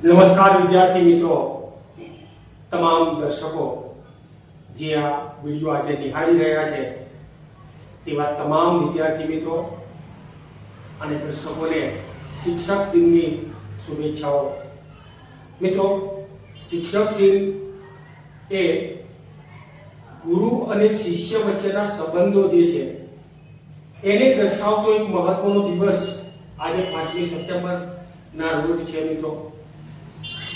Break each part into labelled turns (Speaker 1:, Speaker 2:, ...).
Speaker 1: નમસ્કાર વિદ્યાર્થી મિત્રો, તમામ દર્શકો જે આ વિડીયો આજે નિહાળી રહ્યા છે તેવા તમામ વિદ્યાર્થી મિત્રો અને દર્શકોને શિક્ષક દિનની શુભેચ્છાઓ। મિત્રો, શિક્ષક દિન એ ગુરુ અને શિષ્ય વચ્ચેના સંબંધો જે છે એને દર્શાવતો એક મહત્વનો દિવસ આજે 5મી સપ્ટેમ્બર ના રોજ છે। મિત્રો,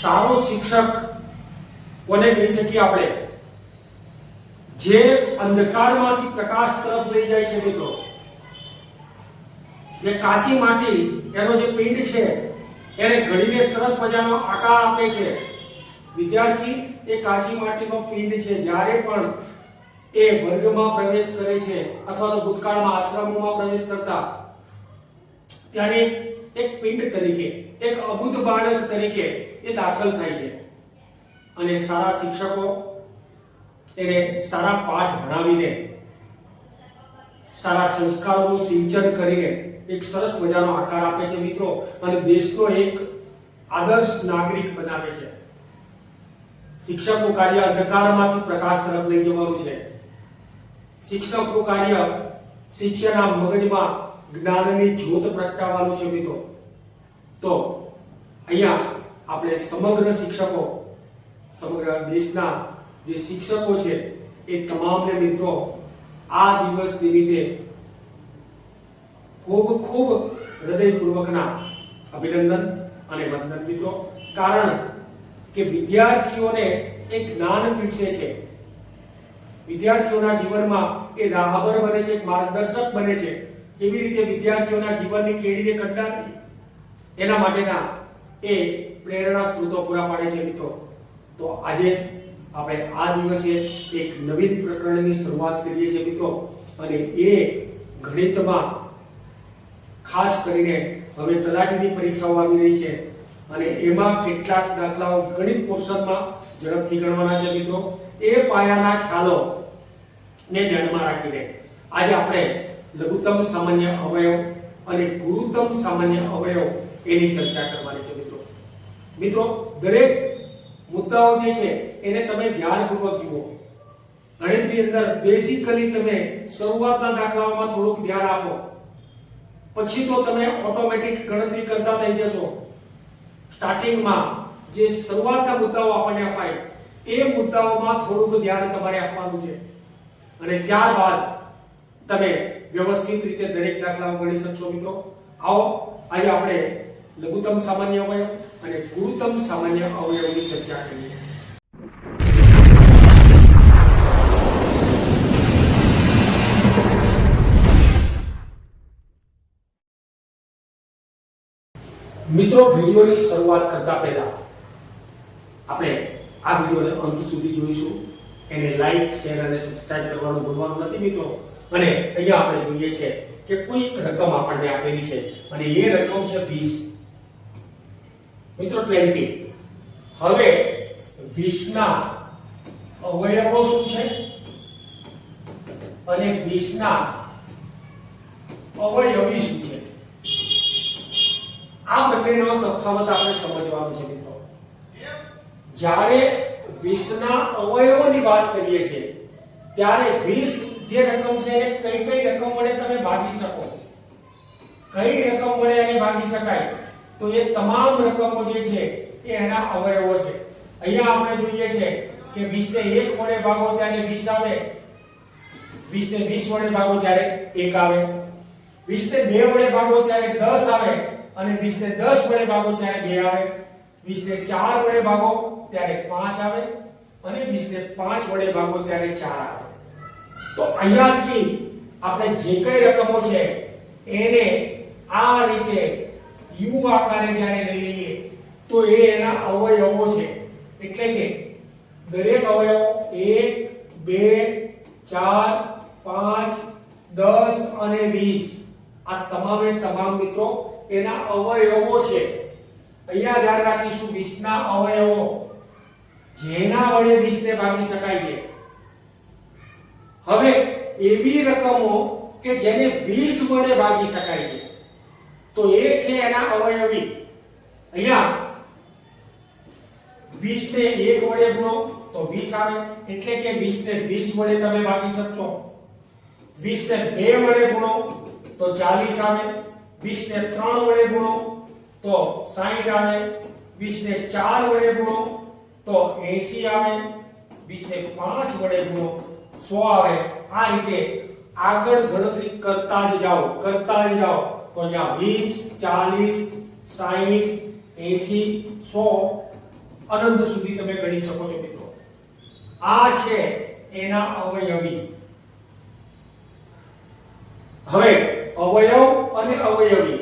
Speaker 1: સારો શિક્ષક કોને કહી શકીએ આપણે? જે અંધકારમાંથી પ્રકાશ તરફ લઈ જાય છે। મિત્રો, જે કાચી માટી એનો જે પિંડ છે એને ઘડીને સરસ મજાનો આકાર આપે છે। વિદ્યાર્થી એ કાચી માટીનો પિંડ છે। જ્યારે પણ એ વર્ગમાં પ્રવેશ કરે છે અથવા તો ભૂતકાળમાં આશ્રમોમાં પ્રવેશ કરતા ત્યારે એક પિંડ તરીકે, એક અબુદ્ધ બાળક તરીકે એ દાખલ થાય છે અને સારા શિક્ષકો એને સારા પાઠ ભણાવીને, સારા સંસ્કારોનું સિંચન કરીને એક સરસ મજાનો આકાર આપે છે મિત્રો, અને દેશનો એક આદર્શ નાગરિક બનાવે છે। શિક્ષકનું કાર્ય અંધકારમાંથી પ્રકાશ તરફ લઈ જવાનું છે। શિક્ષકનું કાર્ય શિષ્યના મગજમાં જ્ઞાનની જ્યોત પ્રગટાવવાનું છે। મિત્રો, તો અહીંયા આપણે સમગ્ર શિક્ષકો, સમગ્ર દેશના જે શિક્ષકો છે એ તમામને મિત્રો આ દિવસ નિમિત્તે ખૂબ ખૂબ હૃદયપૂર્વકના અભિનંદન અને વંદન મિત્રો। કારણ કે વિદ્યાર્થીઓને એક જ્ઞાન પીરસે છે, વિદ્યાર્થીઓના જીવનમાં એ રાહબર બને છે, એક માર્ગદર્શક બને છે। કેવી રીતે વિદ્યાર્થીઓના જીવનની કેળીને કંડારવી એના માટેના એ પ્રેરણા સ્ત્રોતો પૂરા પાડે છે। મિત્રો, તો આજે આપણે આ દિવસે એક નવીન પ્રકરણની શરૂઆત કરીએ છીએ મિત્રો, અને એ ગણિતમાં ખાસ કરીને હવે તલાટીની પરીક્ષાઓ આવી રહી છે અને એમાં કેટલાક દાખલાઓ ગણિત પોર્શનમાં ઝડપથી ગણવાના છે મિત્રો। એ પાયાના ખ્યાલો ને ધ્યાનમાં રાખીને આજે આપણે લઘુત્તમ સામાન્ય અવયવ અને ગુરુત્તમ સામાન્ય અવયવ એની ચર્ચા કરવાની છે મિત્રો। મિત્રો, દરેક મુદ્દાઓ જે છે એને તમે ધ્યાનપૂર્વક જુઓ। ગણિતની અંદર બેઝિકલી તમે શરૂઆતના દાખલાઓમાં થોડુંક ધ્યાન આપો, પછી તો તમે ઓટોમેટિક ગણતરી કરતા થઈ જશો। સ્ટાર્ટિંગમાં જે શરૂઆતના મુદ્દાઓ આપણને અપાય એ મુદ્દાઓમાં થોડુંક ધ્યાન તમારે આપવાનું છે, અને ત્યારબાદ તમે વ્યવસ્થિત રીતે દરેક દાખલાઓ ગણી શકશો મિત્રો। આવો આજે આપણે લઘુત્તમ સામાન્ય અવયવ અને ગુરુત્તમ સામાન્ય અવયવની ચર્ચા કરીએ। મિત્રો, વિડિયોની શરૂઆત કરતા પહેલા આપણે આ વિડિયોને અંત સુધી જોઈશું। એને લાઈક, શેર અને સબસ્ક્રાઇબ કરવાનું ભૂલવાનું નથી મિત્રો। અને અહીંયા આપણે જોઈએ છે કે કોઈ રકમ આપણને આપેલી છે અને એ રકમ છે 20 મિત્રો, 20। હવે 20 ના અવયવો શું છે અને 20 ના અવયવી શું છે, આ બંનેનો તફાવત આપણે સમજવાનો છે મિત્રો। જ્યારે 20 ના અવયવોની વાત કરીએ છીએ ત્યારે 20 જે રકમ છે એને કઈ રકમ વડે તમે ભાગી શકો, કઈ રકમ વડે એને ભાગી શકાય, તો એ તમામ રકમો જે છે એ એના અવયવો છે। અહીંયા આપણે જોઈએ છે કે 20 ને 1 વડે ભાગો ત્યારે 20 આવે, 20 ને 20 વડે ભાગો ત્યારે 1 આવે, 20 ને 2 વડે ભાગો ત્યારે 10 આવે, અને 20 ને 10 વડે ભાગો ત્યારે 2 આવે, 20 ને 4 વડે ભાગો ત્યારે 5 આવે, અને 20 ને 5 વડે ભાગો ત્યારે 4 આવે। તો અહીંયાથી આપણે જે કઈ રકમો છે એને આ રીતે યુ આકારે જ્યારે લઈ લઈએ તો એ એના અવયવો છે। એટલે કે દરેક અવયવો 1, 2, 4, 5, 10 અને 20 આ તમામે તમામ મિત્રો એના અવયવો છે। અહીંયા ધ્યાન રાખીશું 20 ના અવયવો જેના વડે 20 ને ભાગી શકાય છે। હવે એવી રકમો કે જેને 20 વડે ભાગી શકાય છે તો એ છે એના અવયવી। અહીંયા 20 ને 1 વડે ગુણો તો 20 આવે, એટલે કે 20 ને 20 વડે તમે ભાગી શકશો. 20 ને 2 વડે ગુણો તો 40 આવે, 20 ને 3 વડે ગુણો તો 60 આવે, 20 ને 4 વડે ગુણો તો 80 આવે, 20 ને 5 વડે ગુણો 100 આવે. આ રીતે આગળ ગણતરી કરતા જ જાઓ તો અહીંયા 20 40 60 80 100 અનંત સુધી તમે ગણી શકો છો મિત્રો. આ છે એના અવયવી. હવે અવયવ અને અવયવી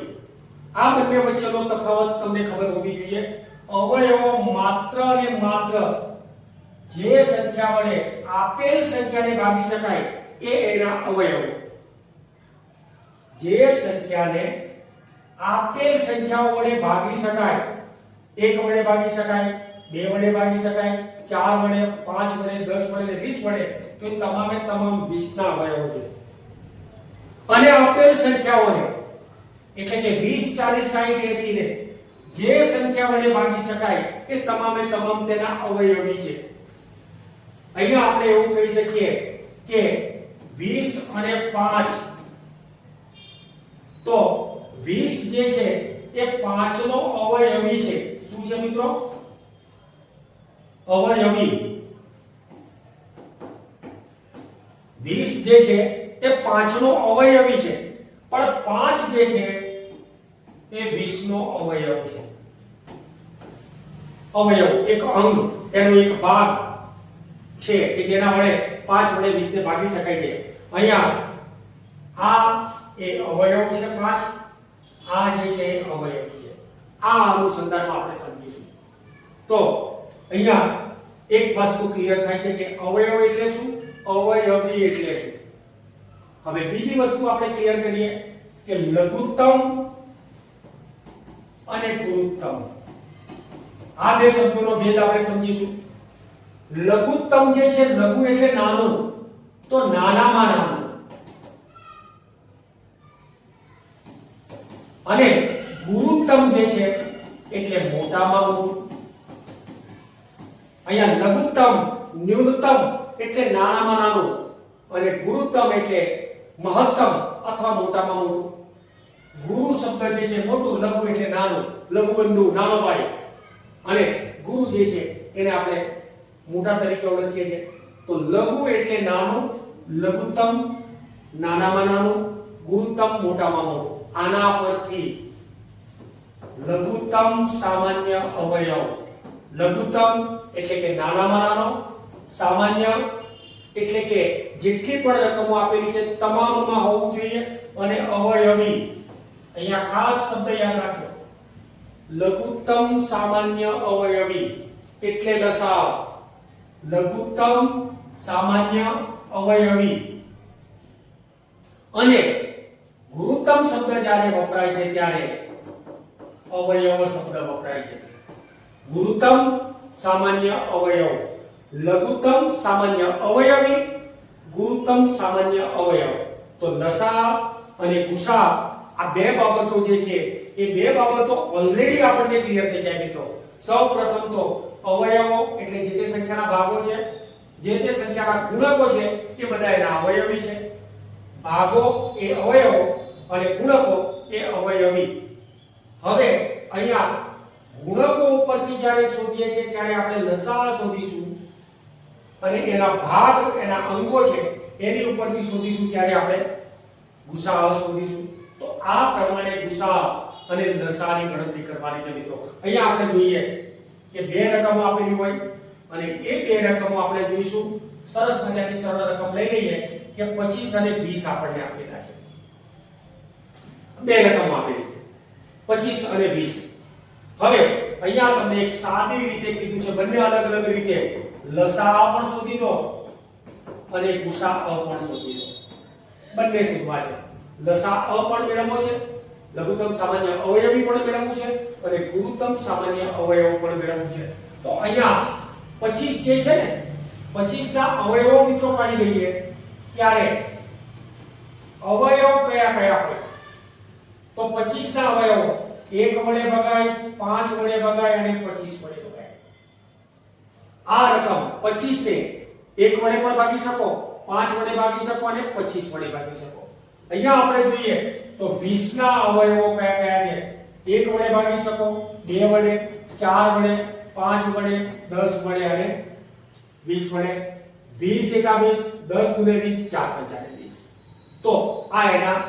Speaker 1: આ બંને વચ્ચેનો તફાવત તમને ખબર હોવી જોઈએ. અવયવો માત્ર અને માત્ર જે સંખ્યા વડે આપેલ સંખ્યાને ભાગી શકાય એ એના અવયવો. જે સંખ્યાને આપેલ સંખ્યાઓ વડે ભાગી શકાય, 1 વડે ભાગી શકાય, 2 વડે ભાગી શકાય, 4 વડે, 5 વડે, 10 વડે, 20 વડે, તો એ તમામે તમામ 20 ના અવયવો છે. અને આપેલ સંખ્યાઓને એટલે કે 20 40 60 80 ને જે સંખ્યા વડે ભાગી શકાય એ તમામે તમામ તેના અવયવી છે. અહીંયા આપણે એવું કહી શકીએ કે 20 અને 5 તો 20 જે છે એ 5 નો અવયવી છે. શું છે મિત્રો? અવયવી. 20 જે છે એ 5 નો અવયવી છે, પણ 5 જે છે એ 20 નો અવયવ છે. અવયવ એક અંગ, એનો એક ભાગ છે કે જેના વડે 5 વડે 20 ને ભાગી શકાય છે. અહીંયા આ એ અવયવ છે 5, આ જે છે એ અવયવ છે. આ અનુસંધાનમાં આપણે સમજીશું. તો અહીંયા એક વસ્તુ ક્લિયર થાય છે કે અવયવ એટલે શું, અવયવી એટલે શું. હવે બીજી વસ્તુ આપણે ક્લિયર કરીએ કે લઘુત્તમ અને ગુરુત્તમ. આ બે શબ્દોનો ભેદ આપણે સમજીશું. લઘુત્તમ જે છે, લઘુ એટલે નાનું, તો નાનામાં નાનું, અને ગુરુત્તમ જે છે એટલે મોટામાં મોટું. અહીંયા લઘુત્તમ ન્યૂનતમ એટલે નાનામાં નાનું, અને ગુરુત્તમ એટલે મહત્તમ અથવા મોટામાં મોટું. ગુરુ શબ્દ જે છે મોટું, લઘુ એટલે નાનું, લઘુબંધુ નાનો ભાઈ, અને ગુરુ જે છે એને આપણે મોટા તરીકે ઓળખીએ છીએ. તો લઘુ એટલે નાનું, લઘુત્તમ નાનામાં નાનું, ગુરુત્તમ મોટામાં મોટું. આના પરથી લઘુત્તમ સામાન્ય અવયવ, લઘુત્તમ એટલે કે નાનામાં નાનો, સામાન્ય એટલે કે જેટલી પણ રકમો આપેલી છે તમામમાં હોવું જોઈએ, અને અવયવી અહીંયા ખાસ શબ્દ યાદ રાખજો, લઘુત્તમ સામાન્ય અવયવી એટલે લસાઅ. લઘુત્તમ સામાન્ય અવયવી. અને ગુરુત્તમ શબ્દ જ્યારે વપરાય છે ત્યારે અવયવ શબ્દ વપરાય છે. ગુરુત્તમ સામાન્ય અવયવ, લઘુત્તમ સામાન્ય અવયવી, ગુરુત્તમ સામાન્ય અવયવ. તો લસાઅ અને ગુસાઅ આ બે બાબતો જે છે એ બે બાબતો ઓલરેડી આપણને ક્લિયર થઈ જાય મિત્રો. સૌપ્રથમ તો અવયવો એટલે જે તે સંખ્યાના ભાગો છે, જે તે સંખ્યાના ગુણકો છે એ બધા એના અવયવી છે. ભાગો એ અવયવો અને ગુણકો એ અવયવી. હવે અહીંયા ગુણકો ઉપરથી જ્યારે શોધીએ છીએ ત્યારે આપણે લસાઅ શોધીશું, અને એના ભાગ એના અંગો છે એની ઉપરથી શોધીશું ત્યારે આપણે ગુસાઅ શોધીશું. તો આ પ્રમાણે ગુસાઅ અને લસાઅની ગણતરી કરવાની છે મિત્રો. અહીંયા આપણે જોઈએ કે બે રકમો આપેલી હોય, અને એ બે રકમો આપણે જોઈશું. સરસ મજાની સરળ રકમ લઈ લઈએ કે 25 અને 20 આપણને આપેલા છે. બે રકમો આપેલી છે 25 અને 20. હવે અહીંયા તમને એક સાદી રીતે કીધું છે, બંને અલગ અલગ રીતે લસાઅ પણ શોધી દો અને ગુસાઅ પણ શોધી દો. બંને શોધવા છે. લસાઅ પણ મેળવવો છે, લઘુત્તમ સામાન્ય અવયવી પણ મેળવવું છે, અને ગુરુત્તમ સામાન્ય અવયવ પણ મેળવવું છે. તો અહીંયા 25 જે છે ને, 25 ના અવયવો મિત્રો કાઢી લઈએ ત્યારે અવયવ કયા કયા હોય? તો 25 ના અવયવો 1 વડે ભગાય, 5 વડે ભગાય અને 25 વડે ભગાય. આ રકમ 25 ને 1 વડે પણ ભાગી શકો, 5 વડે ભાગી શકો અને 25 વડે ભાગી શકો. અહીંયા આપણે જોઈએ તો 20 ના અવયવો કયા કયા છે? 1 વડે ભાગી શકો, 2 વડે, 4 વડે, 5 વડે, 10 વડે અને 20 વડે. 20 એકા 20, 10 ગુણ્યા 20, 4 પંચા 20. તો આ એના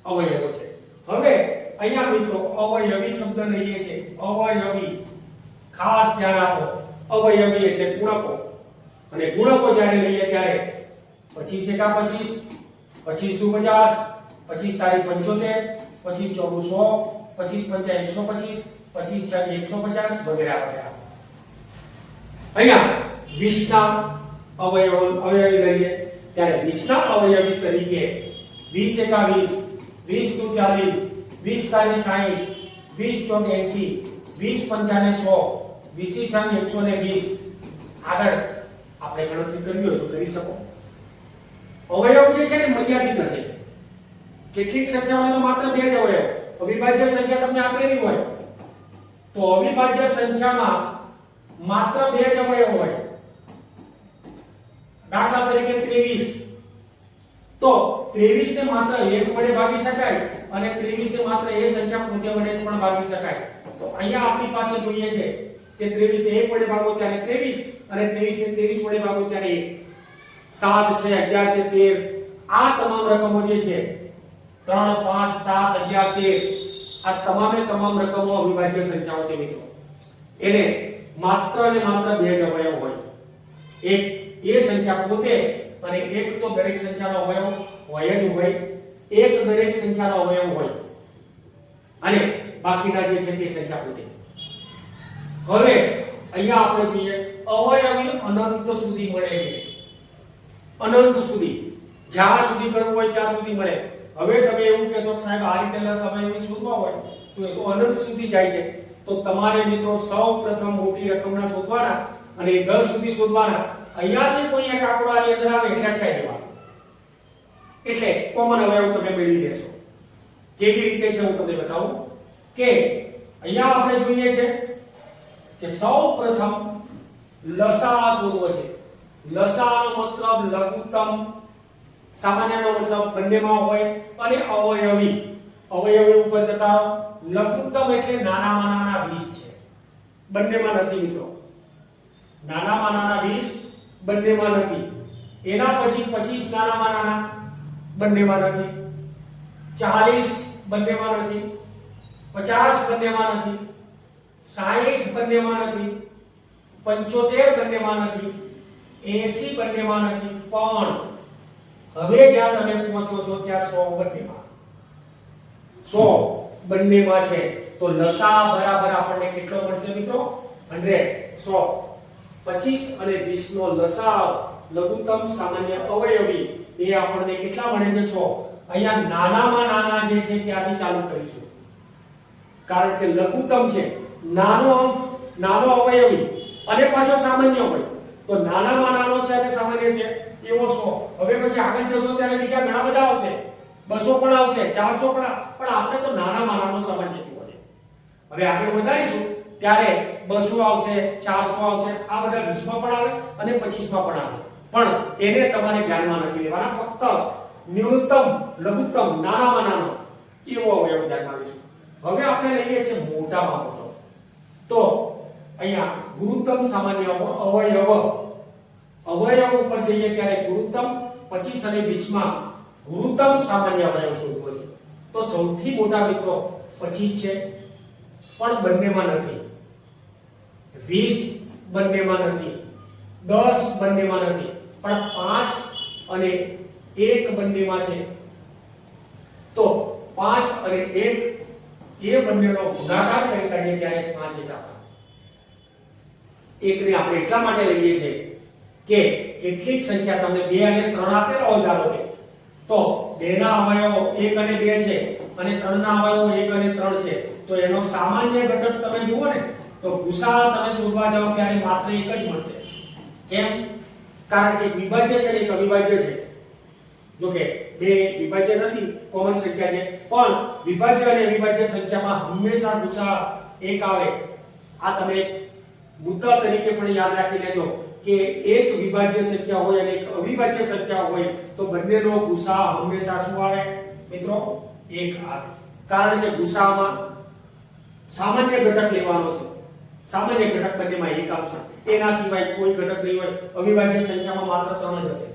Speaker 1: અવયવો છે. હવે અહીંયા મિત્રો અવયવી શબ્દ લઈએ છે. અવયવી ખાસ ધ્યાન આપો. અવયવી એટલે ગુણકો, અને ગુણકો જ્યારે લઈએ ત્યારે 25 એકા 25, 25 દુ 50, 25 તારીખ 75, 25 ચોરુ 100, 25 પંચા 125, 25 છાડી 150 વગેરે વગેરે. અહીંયા 20 ના અવયવી લઈએ ત્યારે 20 ના અવયવી તરીકે 20 એકા 20, 20 દુ 40, 20 તારીખ 60, 20 ચોક 80, 20 પંચાને 100, 20 છાડી 120. આગળ આપણે ગણતરી કરવી હોય તો કરી શકો. અવયવ જે છે ને મર્યાદિત હશે. કેટલીક સંખ્યાઓમાં તો માત્ર 2 જ અવયવ. અવિભાજ્ય સંખ્યા તમને આપેલી હોય તો અવિભાજ્ય સંખ્યામાં માત્ર 2 જ અવયવ હોય. દાખલા તરીકે 23, તો 23 ને માત્ર 1 વડે ભાગી શકાય અને 23 ને માત્ર એ સંખ્યા પોતે વડે પણ ભાગી શકાય. તો અહીંયા આપણી પાસે જોઈએ છે કે 23 ને 1 વડે ભાગો ત્યારે 23 અને 23 ને 23 વડે ભાગો ત્યારે 1. 7 છે, 11 છે, 13. આ તમામ રકમો જે છે 3, 5, 7, 11, 13 આ તમામ રકમો અવિભાજ્ય સંખ્યાઓ છે મિત્રો. એને માત્ર અને માત્ર 2 જ અવયવ હોય. એક એ સંખ્યા પોતે અને એક તો દરેક સંખ્યાનો અવયવ હોય જ હોય. એક દરેક સંખ્યાનો અવયવ હોય અને બાકીના જે છે તે સંખ્યા પોતે. હવે અહીંયા આપણે જોઈએ અવયવી અનંત સુધી મળે છે. અનંત સુધી, જ્યાં સુધી કરવું હોય ત્યાં સુધી મળે. હવે તમે એવું કહેશો કે સાહેબ આ રીતે અવયવી શોધવા હોય તો એ તો અનંત સુધી જાય છે. તો તમારે મિત્રો સૌપ્રથમ મોટી રકમના શોધવાના અને 10 સુધી શોધવાના. અહીંયાથી કોઈ એક આંકડો આની અંદર આવે એટલે અટકાઈ દેવાનો, એટલે કોમન અવયવ તમે મેળવી લેશો. કેવી રીતે છે હું તમને બતાવું કે અહીંયા આપણે જોઈએ છે કે સૌપ્રથમ લસા શોધવો છે. લસાનો મતલબ લઘુત્તમ, સામાન્યનો મતલબ બંનેમાં હોય અને અવયવી. અવયવી ઉપર જતા લઘુત્તમ એટલે નાનામાં નાના 20 છે, બંનેમાં નથી મિત્રો. નાનામાં નાના 20 બંનેમાં નથી. એના પછી 25 નાનામાં નાના બંનેમાં નથી. 40 બંનેમાં નથી. 50 બંનેમાં નથી. 60 બંનેમાં નથી. 75 બંનેમાં નથી. 80 બંનેમાં નથી. પણ હવે જ્યાં તમે પહોંચો છો ત્યાં 100 બંનેમાં. 100 બંનેમાં છે તો લસા બરાબર આપણને કેટલો મળશે મિત્રો? 100. 100 25 અને 20 નો લસા લઘુત્તમ સામાન્ય અવયવી એ આપણને કેટલા મળે છે? 6. અહીંયા નાનામાં નાના જે છે ત્યાંથી ચાલુ કરીશું, કારણ કે લઘુત્તમ છે, નાનો અંક, નાનો અવયવી અને પાછો સામાન્ય હોય તો નાનામાં નાનો છે અને સામાન્ય છે એવો 100. હવે પછી આગળ જશો ત્યારે બીજા ઘણા બધા આવશે, 200 પણ આવશે, 400 પણ આપણે તો નાનામાં નાનો સામાન્ય કીધો છે. હવે આગળ વધારીશું ત્યારે 200 આવશે, 400 આવશે, આ બધા 20 માં પણ આવે અને 25 માં પણ આવે. પણ એને તમારે ધ્યાનમાં નથી લેવાના. ફક્ત ન્યૂનતમ, લઘુત્તમ, નાનામાં નાનો એવો અવયવ ધ્યાનમાં લઈશું. હવે આપણે લઈએ છીએ મોટામાં મોટો. તો અહીંયા ગુરુત્તમ સામાન્ય અવયવ ઉપર જઈએ ત્યારે ગુરુત્તમ 25 અને 20 માં ગુરુત્તમ સામાન્ય અવયવ શોધવો છે. તો સૌથી મોટા મિત્રો 25 છે પણ બંનેમાં નથી. 20 બંનેમાં નથી. 10 બંનેમાં નથી, પણ 5 અને 1 બંનેમાં છે. તો 5 અને 1 એ બંનેનો ગુણાકાર કરી કાઢીએ ત્યારે 5 એકા 5. એકને આપણે એટલા માટે લઈએ છીએ કે કેટલીક સંખ્યા તમને 2 અને 3 આપેલા હોય ધારો કે, તો 2 ના અવયવો 1 અને 2 છે અને 3 ના અવયવો 1 અને 3 છે. તો એનો સામાન્ય ઘટક તમે જુઓ ને તો ગુસા તમે શોધવા જાઓ ત્યારે માત્ર 1 જ મળશે. કેમ? કારણ કે વિભાજ્ય છે એક અવિભાજ્ય છે. જો કે 2 વિભાજ્ય નથી, કોમન સંખ્યા છે, પણ વિભાજ્ય અને અવિભાજ્ય સંખ્યામાં હંમેશા ગુસા 1 આવે. આ તમે મુદ્દા તરીકે પણ યાદ રાખી લેજો કે એક વિભાજ્ય સંખ્યા હોય અને એક અવિભાજ્ય સંખ્યા હોય તો બંનેનો ગુસા હંમેશા શું આવે મિત્રો 1 આવે કારણ કે ગુસામાં સામાન્ય ઘટક લેવાનો છે સામાન્ય ઘટક બંનેમાં 1 આવશે એના સિવાય કોઈ ઘટક નહીં હોય અવિભાજ્ય સંખ્યામાં માત્ર 3 જ હશે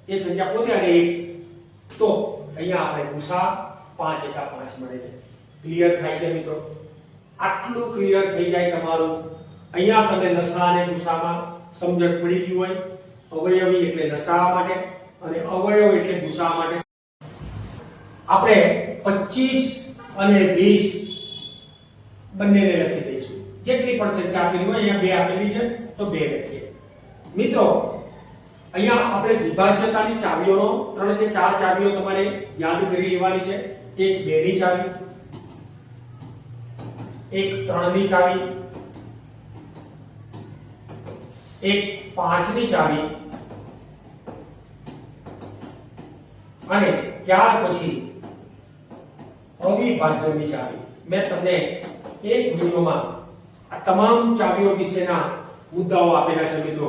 Speaker 1: એ સંખ્યા પોતે અને 1 તો અહીંયા આપણે ગુસા 5 એકા 5 મળે છે ક્લિયર થાય છે મિત્રો આટલું ક્લિયર થઈ જાય તમારું અહીંયા તમે લસા અને ગુસામાં સમજણ પડી ગઈ હોય અવયવી એટલે લસા માટે અને અવયવ એટલે ગુસા માટે આપણે 25 અને 20 બંનેને લખી દઈશું જેટલી પણ સંખ્યા આપેલી હોય અહીંયા 2 આપેલી છે તો 2 લખીએ મિત્રો અહીંયા આપણે વિભાજ્યતાની ચાવીઓનો 3 કે 4 ચાવીઓ તમારે યાદ કરી લેવાની છે એક 2 ની ચાવી એક 3 ની ચાવી એક 5 ની ચાવી અને ત્યાર પછી અવિભાજ્યની ચાવી મેં તમને એક વિડિયોમાં આ તમામ ચાવીઓ વિશેના મુદ્દાઓ આપેલા છે મિત્રો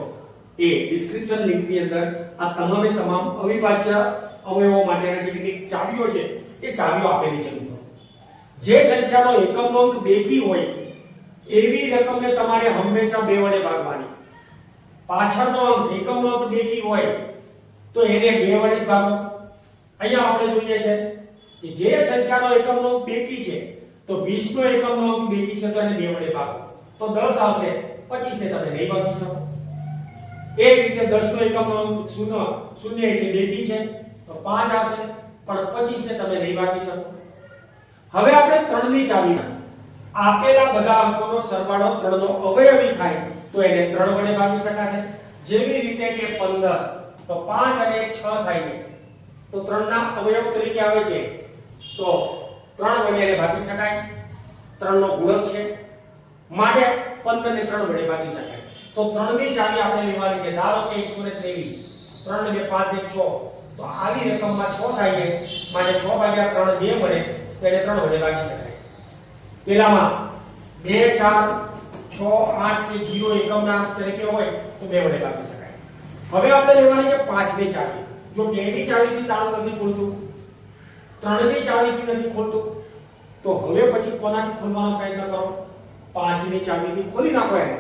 Speaker 1: એ ડિસ્ક્રિપ્શન લિંક ની અંદર આ તમામે તમામ અવિભાજ્ય અવયવો માટેના જે ચાવીઓ છે એ ચાવીઓ આપેલી છે મિત્રો જે સંખ્યાનો એકમનો અંક બેકી હોય એવી રકમને તમારે હંમેશા 2 વડે ભાગવાની પાછળનો અંક એકમનો અંક બેકી હોય તો એને 2 વડે ભાગો અહીંયા આપણે જોઈએ છે કે જે સંખ્યાનો એકમનો અંક બેકી છે તો 20 નો એકમનો અંક બેકી છે તો એને 2 વડે ભાગો તો 10 આવશે 25 ને તમે નહીં ભાગી શકો એ રીતે 10 નો એકમનો અંક 0 એટલે બેકી છે તો 5 આવશે પણ 25 ને તમે નહીં ભાગી શકો હવે આપણે 3 ની ચાવી આપેલા બધા અંકોનો સરવાળો 3 નો અવયવી થાય તો એને 3 વડે ભાગી શકાશે જેવી રીતે કે 15 તો 5 અને 1 6 થાય તો 3 ના અવયવ તરીકે આવે છે તો 3 વડે એને ભાગી શકાય 3 નો ગુણક છે માટે 15 ને 3 વડે ભાગી શકાય તો 3 ની ચાવી આપણે લેવાની છે ધારો કે 123 3 ને 2 5 ને 6 તો આવી રકમમાં 6 થાય છે માટે 6 ભાગ્યા 3 2 મળે તો એને 3 વડે ભાગી શકાય પેલામાં 2 4 6 8 કે 0 એકમના તરીકે હોય તો 2 વડે ભાગી શકાય હવે આપણે લેવાની છે 5 ની ચાવી જો 2 ની ચાવીથી તાળું નથી ખુલતું 3 ની ચાવીથી નથી ખુલતું તો હવે પછી કોનાથી ખોલવાનો પ્રયત્ન કરો 5 ની ચાવીથી ખોલી નાખો એને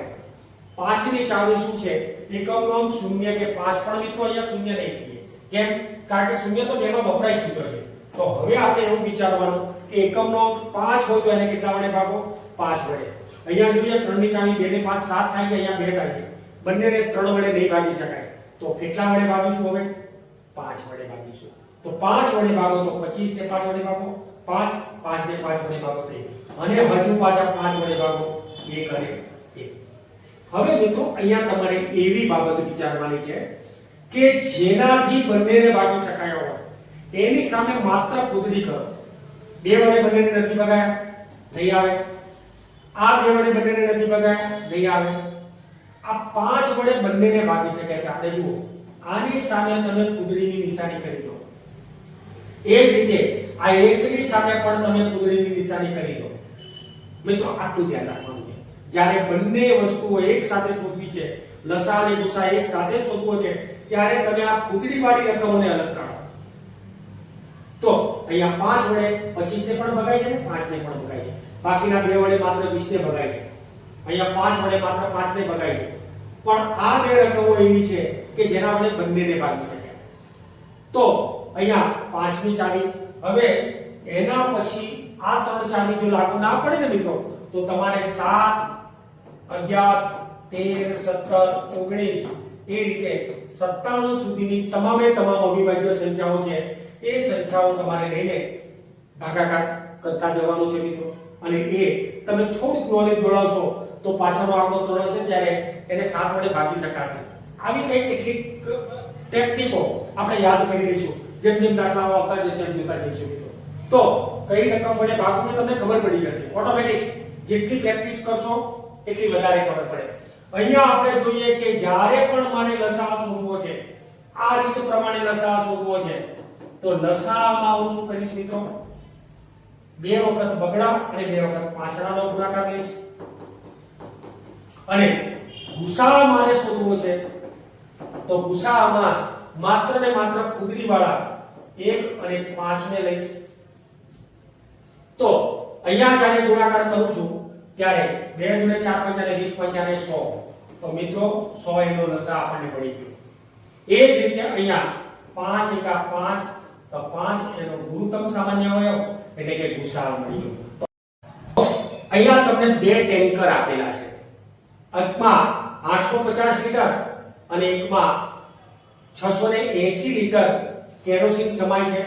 Speaker 1: 5 ની ચાવી શું છે એકમનો અંક 0 કે 5 પણ મિત્રો અહીંયા 0 નહીં કહીએ કેમ કારણ કે 0 તો બેમાં વપરાઈ ચૂક્યો છે તો હવે આપણે એવું વિચારવાનું કે એકમનો અંક 5 હોય તો એને કેટલા વડે ભાગો 5 વડે અહીંયા જોઈએ 3 ની ચાવી 2 ને 5 7 થાય છે અહીંયા 2 થાય છે બંનેને 3 વડે નહીં ભાગી શકાય તો કેટલા વડે ભાગીશું હવે 5 વડે ભાગીશું તો 5 વડે ભાગો તો 25 ને 5 વડે ભાગો 5 5 ને 5 વડે ભાગો થઈ અને હજુ પાછા 5 વડે ભાગો 1 અને 1 હવે મિત્રો અહીંયા તમારે એવી બાબત વિચારવાની છે કે જેનાથી બંનેને ભાગી શકાય હોય એની સામે માત્ર કુદડી કરો 2 વડે બંનેને નથી ભગાયા નહીં આવે આ 2 વડે બંનેને નથી ભગાયા નહીં આવે આ 5 વડે બંનેને ભાગી શકાય છે આપણે જુઓ આની સામે તમે કુદડીની નિશાની કરી દો એ જ રીતે આ 1 ની સામે પણ તમે કુદડીની નિશાની કરી દો મિત્રો આટલું ધ્યાન રાખવાનું છે જ્યારે બંને વસ્તુઓ એક સાથે શોધવી છે લસા અને ગુસા એક સાથે શોધવો છે ત્યારે તમે આ કુદડીવાળી રકમોને અલગ કાઢો તો અહીંયા 5 વડે 25 ને પણ ભગાય છે ને 5 ને પણ ભગાય છે બાકીના 2 વડે માત્ર 20 ને ભગાય છે અહીંયા 5 વડે માત્ર 5 ને ભગાય છે પણ આ 2 રકમો એવી છે કે જેના વડે બંનેને ભાગી શકાય તો અહીંયા 5 ની ચાવી હવે એના પછી આ 3 ચાવી જો લાગુ ના પડે ને મિત્રો તો તમારે 7 11 13 17 19 એ રીતે 97 સુધીની તમામે તમામ અવિભાજ્ય સંખ્યાઓ છે એ સંખ્યાઓ તમારે લઈને ભાગાકાર કરતા જવાનું છે મિત્રો અને એ તમે થોડુંક નોલેજ જોડાવશો તો પાછળનો આંકડો 3 હશે ત્યારે એને 7 વડે ભાગી શકાશે આવી કઈ કેટલીક ટેકનિકો આપણે યાદ કરી લઈશું જેમ જેમ દાખલાઓ આવતા જશે એમ જોતા જઈશું મિત્રો તો કઈ રકમ વડે ભાગવું તમને ખબર પડી જશે ઓટોમેટિક જેટલી પ્રેક્ટિસ કરશો એટલી વધારે ખબર પડે અહીંયા આપણે જોઈએ કે જ્યારે પણ મારે લસા શોધવો છે આ રીત પ્રમાણે લસા શોધવો છે તો લસામાં હું શું કરીશ મિત્રો 2 વખત બગડા અને 2 વખત પાછળનો ગુણાકાર લઈશ અને ગુસાઅ મારે શોધવો છે તો ગુસાઅમાં માત્ર ને માત્ર ફૂદડી વાળા 1 અને 5 ને લઈશ. તો અહીંયા જ્યારે ગુણાકાર કરું છું ત્યારે 2 × 4 = 20 × 100. તો મિત્રો 100 એનો લસા આપણને મળી ગયો. એ જ રીતે અહીંયા 5 × 5 તો 5 એનો ગુરુત્તમ સામાન્ય અવયવ એટલે કે ગુસાઅ મળી ગયો. અહીંયા તમને બે ટેન્કર આપેલા છે. એકમાં 850 લીટર અને એકમાં 680 લીટર કેરોસીન સમાય છે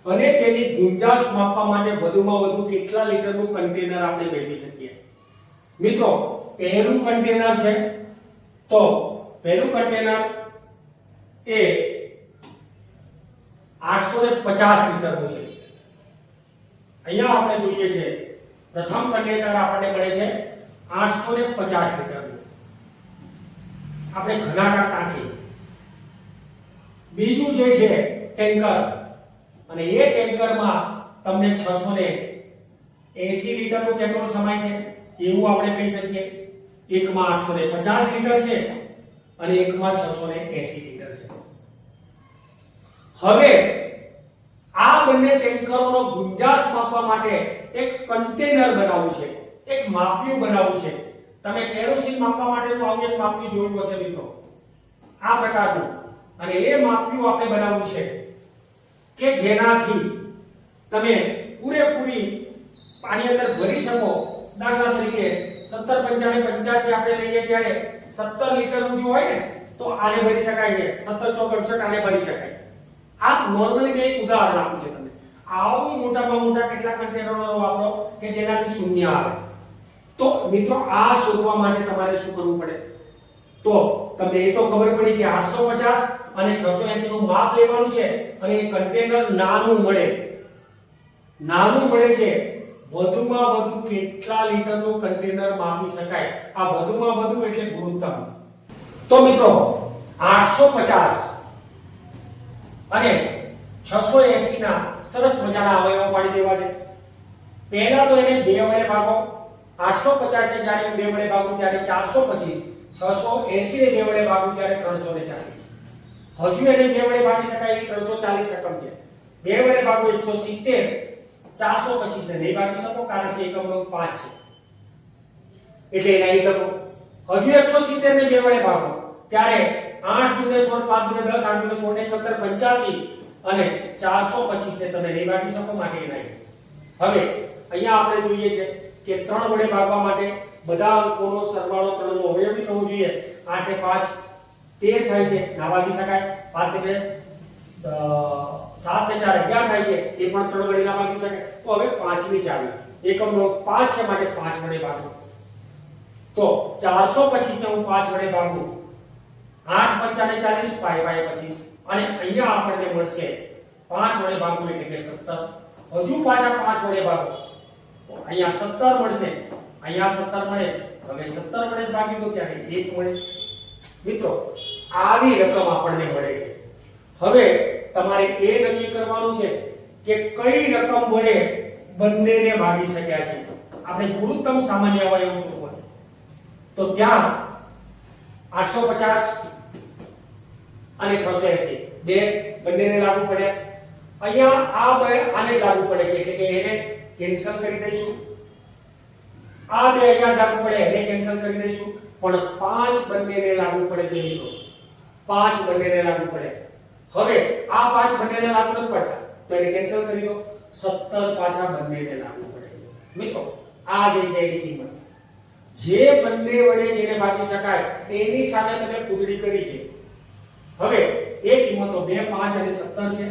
Speaker 1: અને તેની ગુંજાશ માપવા માટે વધુમાં વધુ કેટલા લીટરનું કન્ટેનર આપણે મેળવી શકીએ. મિત્રો પહેલું કન્ટેનર છે તો પહેલું કન્ટેનર એ 850 લીટરનું છે. અહીંયા આપણે જોઈએ છે પ્રથમ કન્ટેનર આપણને મળે છે 850 લીટરનું. આપણે ઘનાકાર ટાંકી. બીજું જે છે ટેન્કર અને એ ટેન્કરમાં તમને 680 લીટરનું પેટ્રોલ સમાય છે એવું આપણે કહી શકીએ. એકમાં 850 લીટર છે અને એકમાં 680 લીટર છે. હવે આ બંને ટેન્કરોનો ગુંજાશ માપવા માટે એક કન્ટેનર બનાવવું છે, એક માપિયું બનાવવું છે. તમે કેરોસીન માપવા માટેનું આવું એક માપિયું જોયું હશે મિત્રો, આ પ્રકારનું. અને એ માપિયું આપણે બનાવવું છે કે જેનાથી તમે પૂરેપૂરી પાણી અંદર ભરી શકો. દાખલા તરીકે 17 55 85 આપણે લઈએ ત્યારે 17 લીટરનું જો હોય ને તો આને ભરી શકાય છે. 17 ચોક 68 આને ભરી શકાય. આ નોર્મલી મેં એક ઉદાહરણ આપું છું તમને. આવું મોટામાં મોટા કેટલા કન્ટેનરો વાપરો કે જેનાથી શૂન્ય આવે. તો મિત્રો આ શોધવા માટે તમારે શું કરવું પડે? તો તમને એ તો ખબર પડી કે 850 અને 680 નું માપ લેવાનું છે અને એ કન્ટેનર નાનું મળે છે. વધુમાં વધુ કેટલા લીટરનું કન્ટેનર માપી શકાય? આ વધુમાં વધુ એટલે ગુરુત્તમ. તો મિત્રો 850 અને 680 ના સરસ મજાના અવયવો પાડી દેવા છે. પહેલા તો એને 2 વડે ભાગો. 850 ને જ્યારે 2 વડે ભાગું ત્યારે 425, 680 ને 2 વડે ભાગું ત્યારે 340. હજુ એને 2 વડે ભાગી શકાય એવી 340 રકમ છે. 2 વડે ભાગો 170, 425 ને નહીં ભાગી શકો કારણ કે એકમનો 5 છે એટલે એના એક લખો. હજુ 170 ને 2 વડે ભાગો ત્યારે 8 × 16, 5 × 10, 8 × 16 17 85 અને 425 ને તમે નહીં ભાગી શકો માટે એના એક. હવે અહીંયા આપણે જોઈએ છે કે 3 વડે ભાગવા માટે બધા અંકોનો સરવાળો 3 નો અવયવી થવો જોઈએ. 8 ને 5 13 થાય છે, ના ભાગી શકાય. 5 ને 7 ને 4 11 થાય છે, એ પણ 3 વડે ના ભાગી શકાય. તો હવે 5 ની ચાવી. એકમનો 5 છે માટે 5 વડે ભાગો. તો 425 ને હું 5 વડે ભાગું. 8 × 5 = 40, 5 × 25 અને અહીંયા આપણને મળશે 5 વડે ભાગવું એટલે કે 17. હજુ પાછા 5 વડે ભાગો તો અહીંયા 17 મળશે, અહીંયા 17 મળે. હવે 17 વડે ભાગી દો ત્યારે 1 મળે. મિત્રો આવી રકમ આપણને મળે છે. હવે તમારે એ નક્કી કરવાનું છે કે કઈ રકમ વડે બંનેને ભાગી શક્યા છે. આપણે ગુરુત્તમ સામાન્ય અવયવ શોધવો છે. તો ત્યાં 850 અને 680 બે બંનેને લાગુ પડ્યા. અહીંયા આ બે આને લાગુ પડે છે એટલે કે એને કેન્સલ કરી દઈશું. આ બે અહીંયા લાગુ પડે એને કેન્સલ કરી દઈશું. પણ 5 બંનેને લાગુ પડે છે મિત્રો. 5 બંનેને લાગુ પડે. હવે આ 5 બંનેને લાગુ નથી પડતા તો એને કેન્સલ કરી દો. 17 પાછા બંનેને લાગુ પડે. મિત્રો આ જે છે એની કિંમત જે બંને વડે જેને ભાગી શકાય એની સામે તમે પૂગડી કરી છે. હવે એ કિંમતો 2 5 અને 17 છે.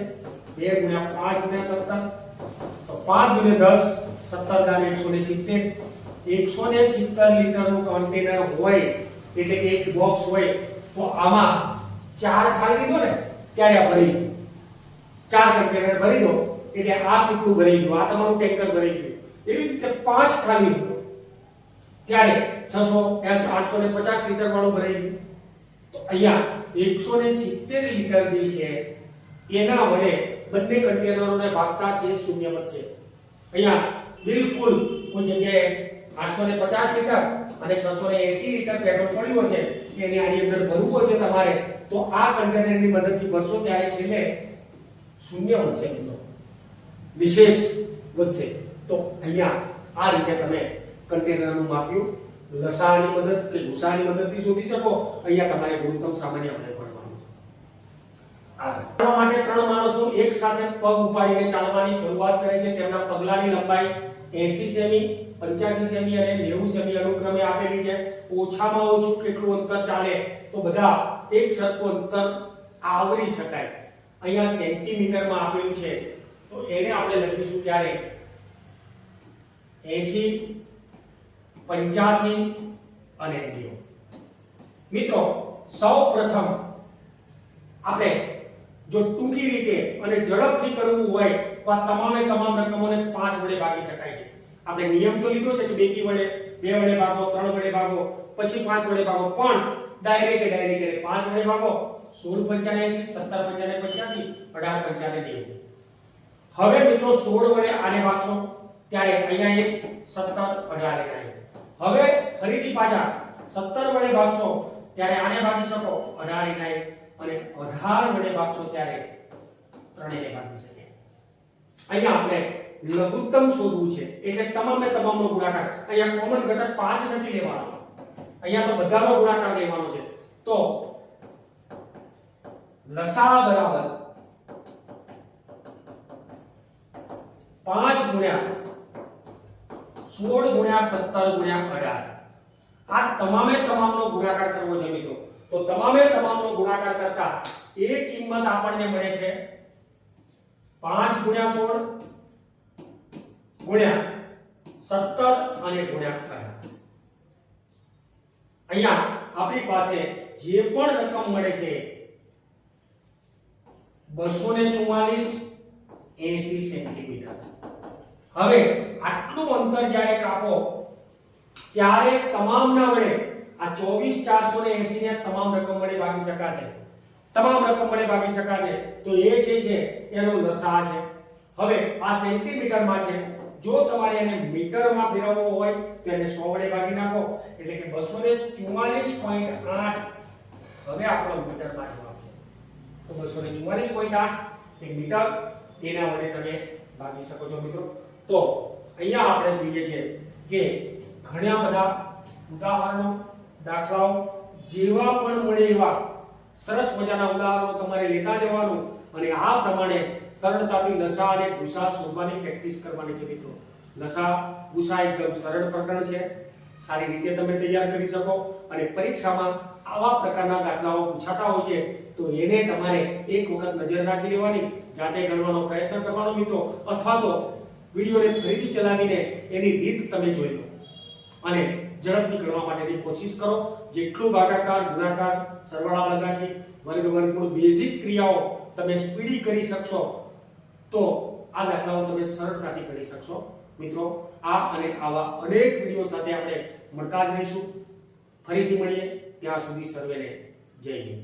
Speaker 1: 2 × 5 × 17 તો 5 × 10 17 × 170. 170 લીટરનું કન્ટેનર હોય એટલે કે એક બોક્સ હોય તો આમાં 4 ખાલી દીધો ને ત્યારે આ ભરી 4 કન્ટેનર ભરી દો એટલે આ કેટલું ભરી ગયું, આ તમારું ટેન્કર ભરી ગયું. એવી રીતે 5 ખાલી દીધો ત્યારે 850 લીટર વાળું ભરાઈ ગયું. તો અહીંયા 170 લીટર જે છે એના વડે બંને કન્ટેનરોને ભાગતા શેષ શૂન્ય વધશે. અહીંયા બિલકુલ કોઈ જગ્યાએ 850 લીટર અને 680 લીટર પેટ્રોલ પડ્યું હશે એને આની અંદર ભરવું હશે તમારે, તો આ કન્ટેનરની મદદથી ભરશો ત્યારે છેલ્લે શૂન્ય વધશે મિત્રો, વિશેષ વધશે. તો અહીંયા આ રીતે તમે કન્ટેનરનું માપ્યું લસાઅની મદદ કે ગુસાઅની મદદથી શોધી શકો. અહીંયા તમારે ગુણોત્તમ સામાન્ય આપણે ભણવાનું છે. આ માટે 3 માણસો એક સાથે પગ ઉપાડીને ચાલવાની શરૂઆત કરે છે. તેમના પગલાની લંબાઈ 80 સેમી, 85 સેમી અને 90 સેમી અનુક્રમે આપેલી છે. ઓછામાં ઓછું કેટલું અંતર ચાલે તો બધા એક સરખું અંતર આવરી શકાય. અહીંયા સેન્ટીમીટરમાં આપેલું છે તો એને આપણે લખીશું ત્યારે 80, 85 અને 90. મિત્રો સૌપ્રથમ આપણે જો ટૂંકી રીતે અને ઝડપથી કરવું હોય તો આ તમામ રકમોને 5 વડે ભાગી શકાય છે. આપણે નિયમ તો લીધો છે કે 2 વડે 2 વડે ભાગો, 3 વડે ભાગો, પછી 5 વડે ભાગો, પણ ડાયરેક્ટ 5 વડે ભાગો. 16 પંચાને 80, 17 પંચાને 85, 18 પંચાને 90. હવે મિત્રો 16 વડે આને ભાગશો ત્યારે અહીંયા એક 17 18 થાય. હવે ફરીથી પાછા 17 વડે ભાગશો ત્યારે આને ભાગી શકો 18 થાય અને 18 વડે ભાગશો ત્યારે ત્રણેયને ભાગી શકે. અહીંયા આપણે લઘુત્તમ શોધવું છે એટલે તમામનો ગુણાકાર. અહીંયા કોમન ઘટક 5 નથી લેવાનો, અહીંયા તો બધાનો ગુણાકાર લેવાનો છે. તો લસા બરાબર 5 ગુણ્યા 16 ગુણ્યા 17 ગુણ્યા 18. આ તમામનો ગુણાકાર કરવો છે મિત્રો. તો તમામનો ગુણાકાર કરતા એ કિંમત આપણને મળે છે 5 ગુણ્યા 16 ગુણ્યા 17 અને ગુણ્યા 18. અહીંયા આપણી પાસે જે પણ રકમ મળે છે 244 80 સેન્ટીમીટર. હવે આટલું અંતર જ્યારે કાપો ત્યારે તમામના વડે આ 24480 ને તમામ રકમ વડે ભાગી શકાશે. તો એ જે છે એનો લસા છે. હવે આ સેન્ટીમીટરમાં છે, જો તમારે એને મીટરમાં ફેરવવો હોય તો એને 100 વડે ભાગી નાખો એટલે કે 244.8. હવે આપણો મીટરમાં જવાબ છે તો 244.8 એ મીટર, તેના વડે તમે ભાગી શકો છો મિત્રો. તો અહીંયા આપણે જોઈએ છે કે ઘણા બધા ઉદાહરણો, દાખલાઓ જેવા પણ મળે એવા સરસ મજાના ઉદાહરણો તમારે લેતા જવાનું અને આ પ્રમાણે સરળતાથી લસા અને ગુસા શોધવાની પ્રેક્ટિસ કરવાની છે મિત્રો. લસા ગુસા એકદમ સરળ પ્રકરણ છે, સારી રીતે તમે તૈયાર કરી શકો અને પરીક્ષામાં આવા પ્રકારના દાખલાઓ પૂછાતા હોય છે તો એને તમારે એક વખત નજર રાખી લેવાની, જાતે ગણવાનો પ્રયત્ન કરવાનો મિત્રો, અથવા તો વિડિયોને ફરીથી ચલાવીને એની રીત તમે જોઈ લો અને ઝડપથી ગણવા માટેની કોશિશ કરો. જેટલું ભાગાકાર, ગુણાકાર, સરવાળા, બાદબાકી, વર્ગ, વર્ગમૂળ બેઝિક ક્રિયાઓ તમે સ્પીડી કરી શકશો તો આ દાખલાઓ તમે સરળતાથી કરી શકશો મિત્રો. આ અને આવા અનેક વિડિયો સાથે આપણે મળતા જ રહીશું. ફરીથી મળીએ, ત્યાં સુધી સર્વેને જય હિન્દ.